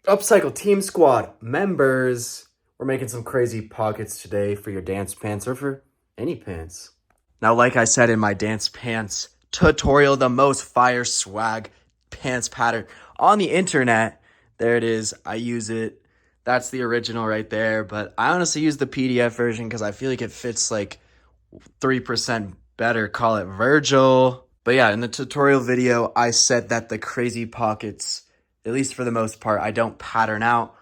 Upcycle Team Squad members, we're making some crazy pockets today for your dance pants or for any pants. Now, like I said in my dance pants tutorial, the most fire swag pants pattern on the internet. There it is. I use it. That's the original right there. But I honestly use the PDF version because I feel like it fits like 3% better. Call it Virgil. But yeah, in the tutorial video, I said that the crazy pockets, at least for the most part, I don't pattern out.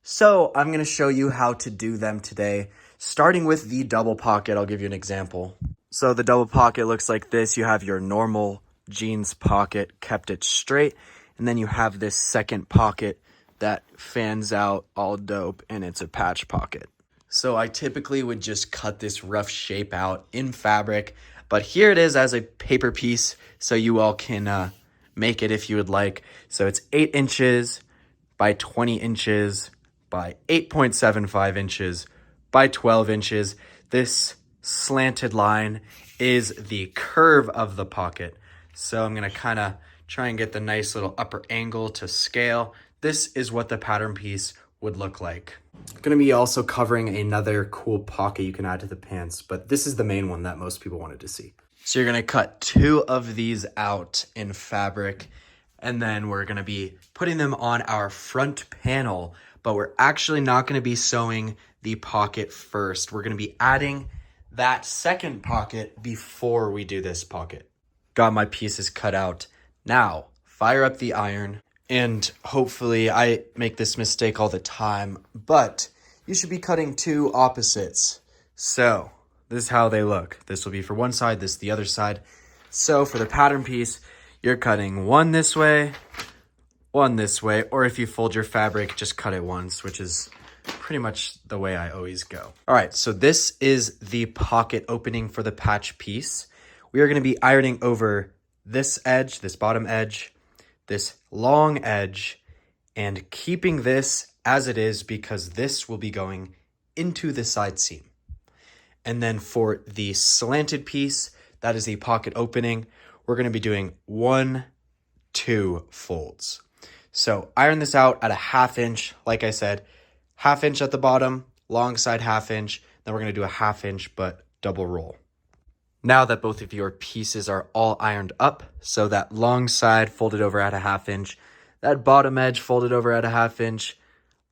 So I'm going to show you how to do them today, starting with the double pocket. I'll give you an example. So the double pocket looks like this. You have your normal jeans pocket, kept it straight, and then you have this second pocket that fans out all dope, and it's a patch pocket. So I typically would just cut this rough shape out in fabric, but here it is as a paper piece, so you all can make it if you would like. So it's 8 inches by 20 inches by 8.75 inches by 12 inches. This slanted line is the curve of the pocket. So I'm gonna kind of try and get the nice little upper angle to scale. This is what the pattern piece would look like. I'm gonna be also covering another cool pocket you can add to the pants, but this is the main one that most people wanted to see. So you're gonna cut 2 of these out in fabric, and then we're gonna be putting them on our front panel, but we're actually not gonna be sewing the pocket first. We're gonna be adding that second pocket before we do this pocket. Got my pieces cut out. Now, fire up the iron, and hopefully I make this mistake all the time, but you should be cutting 2 opposites. So this is how they look. This will be for one side, this the other side. So for the pattern piece, you're cutting one this way, or if you fold your fabric, just cut it once, which is pretty much the way I always go. All right, so this is the pocket opening for the patch piece. We are gonna be ironing over this edge, this bottom edge, this long edge, and keeping this as it is because this will be going into the side seam. And then for the slanted piece, that is the pocket opening, we're gonna be doing 1, 2 folds. So iron this out at a 1/2 inch, like I said, 1/2 inch at the bottom, long side 1/2 inch, then we're gonna do a 1/2 inch, but double roll. Now that both of your pieces are all ironed up, so that long side folded over at a 1/2 inch, that bottom edge folded over at a 1/2 inch,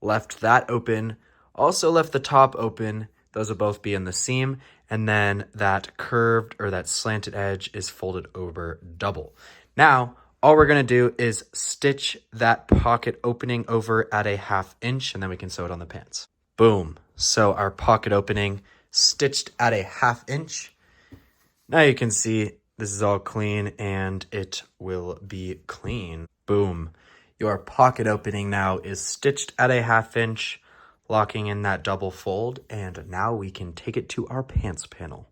left that open, also left the top open, those will both be in the seam, and then that curved or that slanted edge is folded over double. Now, all we're gonna do is stitch that pocket opening over at a 1/2 inch, and then we can sew it on the pants. Boom. So our pocket opening stitched at a 1/2 inch. Now you can see this is all clean and it will be clean. Boom. Your pocket opening now is stitched at a 1/2 inch, locking in that double fold, and now we can take it to our pants panel.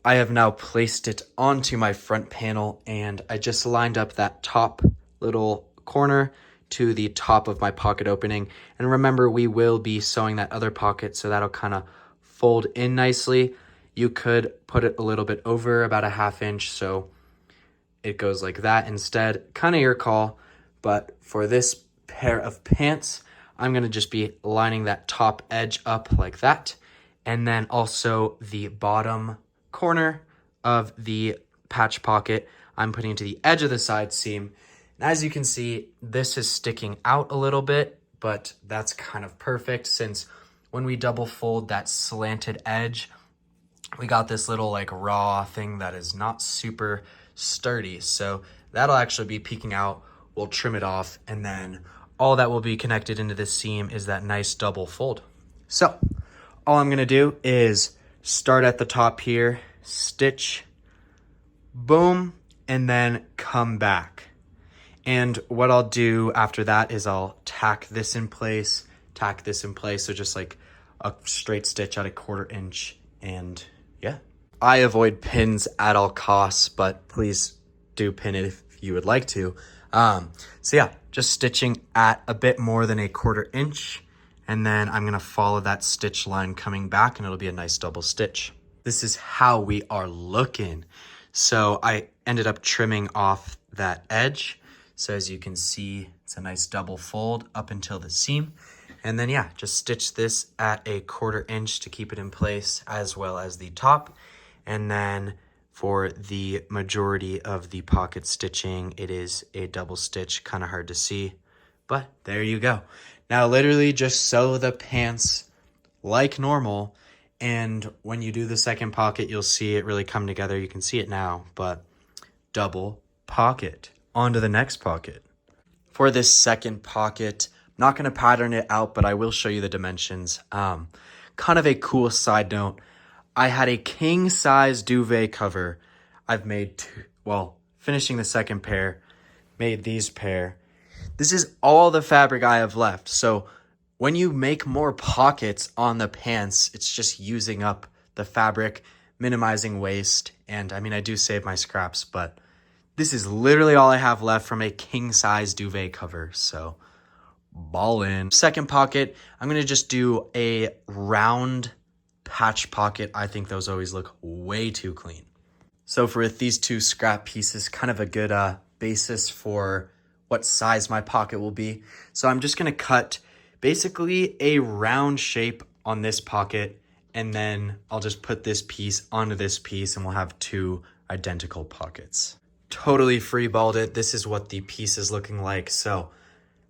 I have now placed it onto my front panel, and I just lined up that top little corner to the top of my pocket opening. And remember, we will be sewing that other pocket, so that'll kind of fold in nicely. You could put it a little bit over, about a 1/2 inch, so it goes like that instead. Kind of your call, but for this pair of pants, I'm gonna just be lining that top edge up like that, and then also the bottom corner of the patch pocket, I'm putting to the edge of the side seam. And as you can see, this is sticking out a little bit, but that's kind of perfect since when we double fold that slanted edge, we got this little like raw thing that is not super sturdy. So that'll actually be peeking out. We'll trim it off, and then all that will be connected into this seam is that nice double fold. So all I'm gonna do is start at the top here, stitch, boom, and then come back. And what I'll do after that is I'll tack this in place, so just like a straight stitch at a 1/4 inch, and yeah. I avoid pins at all costs, but please do pin it if you would like to. So yeah, just stitching at a bit more than a 1/4 inch, and then I'm gonna follow that stitch line coming back, and it'll be a nice double stitch. This is how we are looking. So I ended up trimming off that edge. So as you can see, it's a nice double fold up until the seam. And then yeah, just stitch this at a 1/4 inch to keep it in place, as well as the top. And then for the majority of the pocket stitching, it is a double stitch, kind of hard to see, but there you go. Now literally just sew the pants like normal, and when you do the second pocket, you'll see it really come together. You can see it now, but double pocket. On to the next pocket. For this second pocket, I'm not going to pattern it out, but I will show you the dimensions. Kind of a cool side note. I had a king size duvet cover. I've made two, well, finishing the second pair, made these pair. This is all the fabric I have left. So when you make more pockets on the pants, it's just using up the fabric, minimizing waste. And I mean, I do save my scraps, but this is literally all I have left from a king size duvet cover. So ball in. Second pocket, I'm going to just do a round patch pocket. I think those always look way too clean. So for these two scrap pieces, kind of a good basis for what size my pocket will be. So I'm just going to cut basically a round shape on this pocket, and then I'll just put this piece onto this piece and we'll have two identical pockets. Totally freeballed it. This is what the piece is looking like. So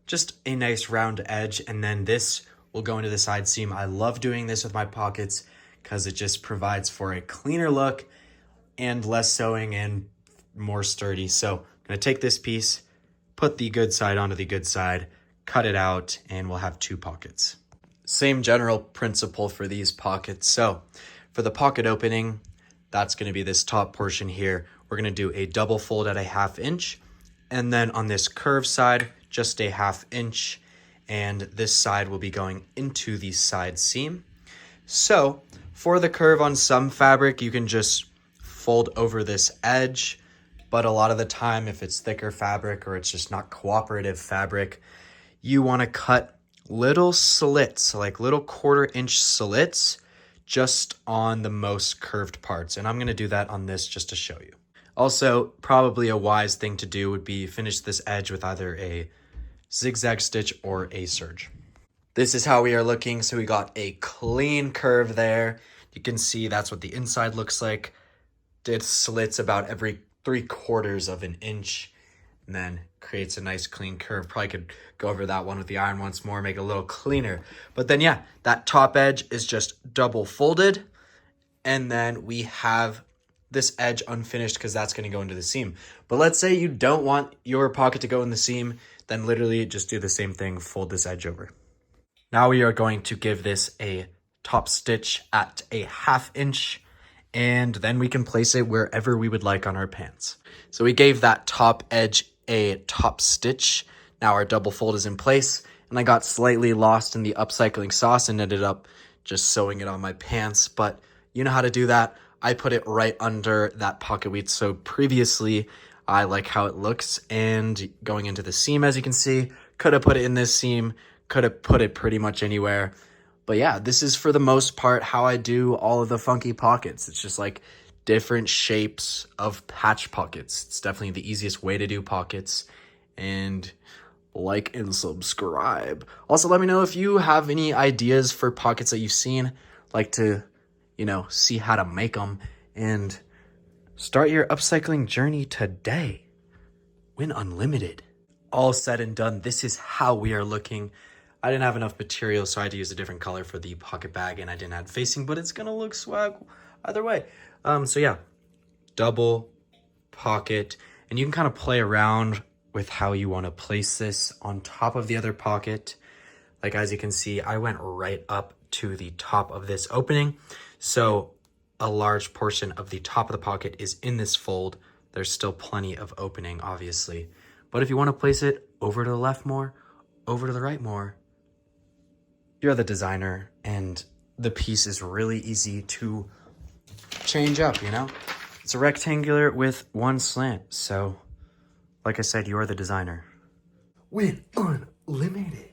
just a nice round edge, and then this will go into the side seam. I love doing this with my pockets because it just provides for a cleaner look and less sewing and more sturdy. So I'm going to take this piece, put the good side onto the good side, cut it out, and we'll have two pockets. Same general principle for these pockets. So for the pocket opening, that's going to be this top portion here. We're going to do a double fold at a 1/2 inch. And then on this curve side, just a 1/2 inch. And this side will be going into the side seam. So for the curve on some fabric, you can just fold over this edge. But a lot of the time, if it's thicker fabric or it's just not cooperative fabric, you want to cut little slits, like little 1/4 inch slits, just on the most curved parts. And I'm going to do that on this just to show you. Also, probably a wise thing to do would be finish this edge with either a zigzag stitch or a serge. This is how we are looking. So we got a clean curve there. You can see that's what the inside looks like. Did slits about every 3/4 of an inch, and then creates a nice clean curve. Probably could go over that one with the iron once more, make it a little cleaner. But then yeah, that top edge is just double folded, and then we have this edge unfinished because that's going to go into the seam. But let's say you don't want your pocket to go in the seam, then literally just do the same thing, fold this edge over. Now we are going to give this a top stitch at a 1/2 inch, and then we can place it wherever we would like on our pants. So we gave that top edge a top stitch. Now our double fold is in place, and I got slightly lost in the upcycling sauce and ended up just sewing it on my pants. But you know how to do that. I put it right under that pocket we'd sewed previously. I like how it looks, and going into the seam, as you can see, could have put it in this seam, could have put it pretty much anywhere. But yeah, this is for the most part how I do all of the funky pockets. It's just like different shapes of patch pockets. It's definitely the easiest way to do pockets. And like and subscribe. Also, let me know if you have any ideas for pockets that you've seen. Like to, see how to make them, and start your upcycling journey today. Win unlimited. All said and done, this is how we are looking. I didn't have enough material, so I had to use a different color for the pocket bag, and I didn't add facing, but it's gonna look swag either way. So yeah, double pocket, and you can kind of play around with how you want to place this on top of the other pocket. Like, as you can see, I went right up to the top of this opening. So a large portion of the top of the pocket is in this fold. There's still plenty of opening, obviously. But if you want to place it over to the left more, over to the right more, you're the designer, and the piece is really easy to change up, It's a rectangular with one slant. So, like I said, you're the designer. Win unlimited.